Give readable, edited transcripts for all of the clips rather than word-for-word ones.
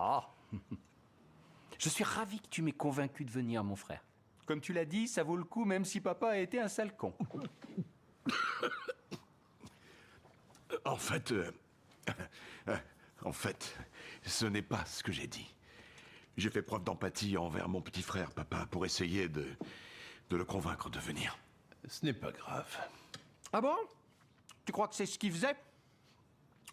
Ah. Je suis ravi que tu m'aies convaincu de venir, mon frère. Comme tu l'as dit, ça vaut le coup même si papa a été un sale con. En fait, ce n'est pas ce que j'ai dit. J'ai fait preuve d'empathie envers mon petit frère, papa, pour essayer de le convaincre de venir. Ce n'est pas grave. Ah bon? Tu crois que c'est ce qu'il faisait?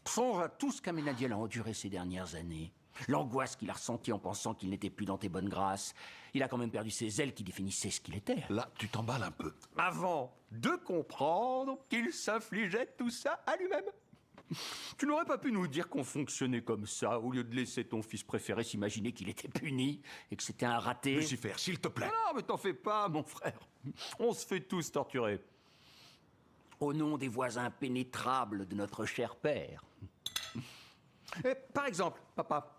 Songe à tout ce qu'Amenadiel a enduré ces dernières années. L'angoisse qu'il a ressentie en pensant qu'il n'était plus dans tes bonnes grâces. Il a quand même perdu ses ailes qui définissaient ce qu'il était. Là, tu t'emballes un peu. Avant de comprendre qu'il s'infligeait tout ça à lui-même. Tu n'aurais pas pu nous dire qu'on fonctionnait comme ça, au lieu de laisser ton fils préféré s'imaginer qu'il était puni et que c'était un raté. Lucifer, s'il te plaît. Non, mais t'en fais pas, mon frère. On se fait tous torturer. Au nom des voies impénétrables de notre cher père. Et, par exemple, papa,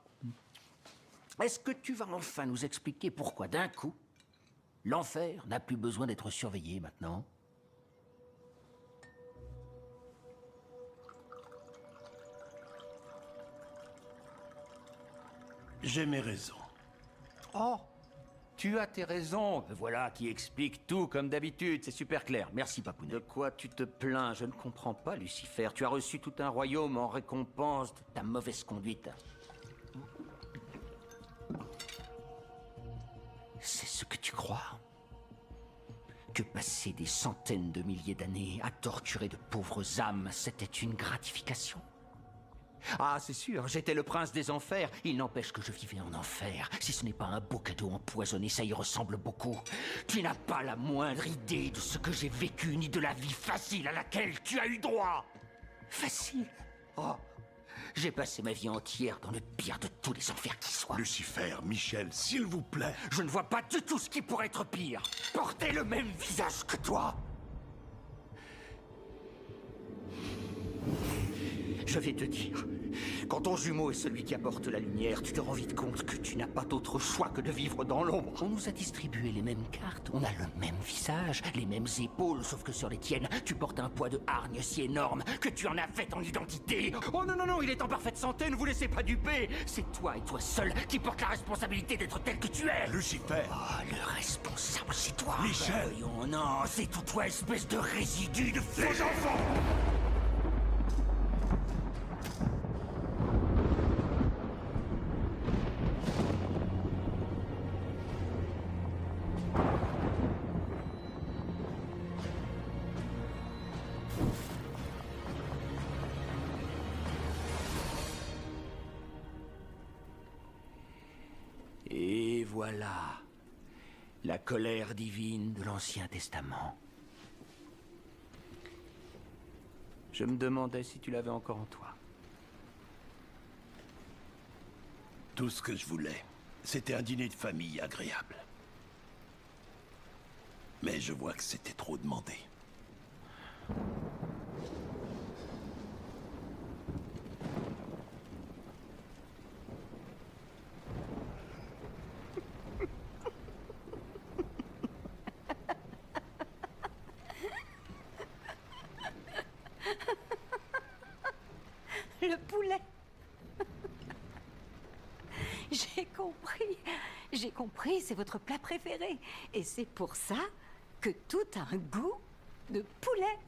est-ce que tu vas enfin nous expliquer pourquoi, d'un coup, l'enfer n'a plus besoin d'être surveillé maintenant? J'ai mes raisons. Oh, tu as tes raisons. Voilà qui explique tout comme d'habitude, c'est super clair. Merci, Papounet. De quoi tu te plains? Je ne comprends pas, Lucifer. Tu as reçu tout un royaume en récompense de ta mauvaise conduite. C'est ce que tu crois? Que passer des centaines de milliers d'années à torturer de pauvres âmes, c'était une gratification? Ah, c'est sûr, j'étais le prince des enfers. Il n'empêche que je vivais en enfer. Si ce n'est pas un beau cadeau empoisonné, ça y ressemble beaucoup. Tu n'as pas la moindre idée de ce que j'ai vécu, ni de la vie facile à laquelle tu as eu droit. Facile? Oh, j'ai passé ma vie entière dans le pire de tous les enfers qui soient. Lucifer, Michel, s'il vous plaît. Je ne vois pas du tout ce qui pourrait être pire. Porter le même visage que toi. Je vais te dire, quand ton jumeau est celui qui apporte la lumière, tu te rends vite compte que tu n'as pas d'autre choix que de vivre dans l'ombre. On nous a distribué les mêmes cartes, on a le même visage, les mêmes épaules, sauf que sur les tiennes, tu portes un poids de hargne si énorme que tu en as fait ton identité. Oh non, non, non, il est en parfaite santé, ne vous laissez pas duper. C'est toi et toi seul qui portes la responsabilité d'être tel que tu es. Lucifer. Oh, le responsable, c'est toi. Michel. Voyons, non, c'est tout toi, espèce de résidu de faux enfants. Et voilà, la colère divine de l'Ancien Testament. Je me demandais si tu l'avais encore en toi. Tout ce que je voulais, c'était un dîner de famille agréable. Mais je vois que c'était trop demandé. Le poulet. J'ai compris. J'ai compris, c'est votre plat préféré. Et c'est pour ça que tout a un goût de poulet.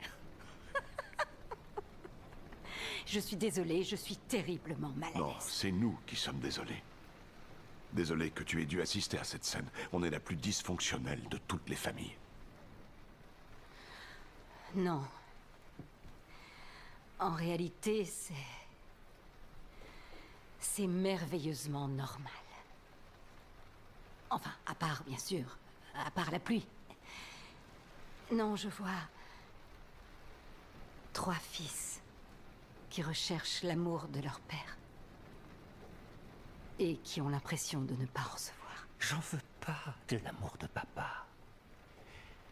Je suis désolée, je suis terriblement mal à Non, l'aise. c'est nous qui sommes désolés. Désolé que tu aies dû assister à cette scène. On est la plus dysfonctionnelle de toutes les familles. Non. En réalité, c'est merveilleusement normal. Enfin, à part, bien sûr, à part la pluie. Non, je vois 3 fils qui recherchent l'amour de leur père et qui ont l'impression de ne pas en recevoir. J'en veux pas de l'amour de papa.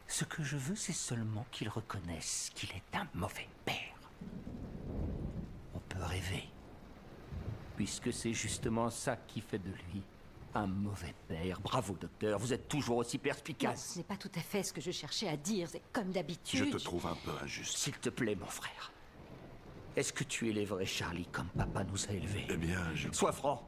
Ce que je veux, c'est seulement qu'il reconnaisse qu'il est un mauvais père. On peut rêver, puisque c'est justement ça qui fait de lui un mauvais père. Bravo, docteur, vous êtes toujours aussi Non, perspicace. ce n'est pas tout à fait ce que je cherchais à dire. C'est comme d'habitude. Je te trouve un peu injuste. S'il te plaît, mon frère, est-ce que tu es les vrais Charlie comme papa nous a élevés? Eh bien, je... Sois franc.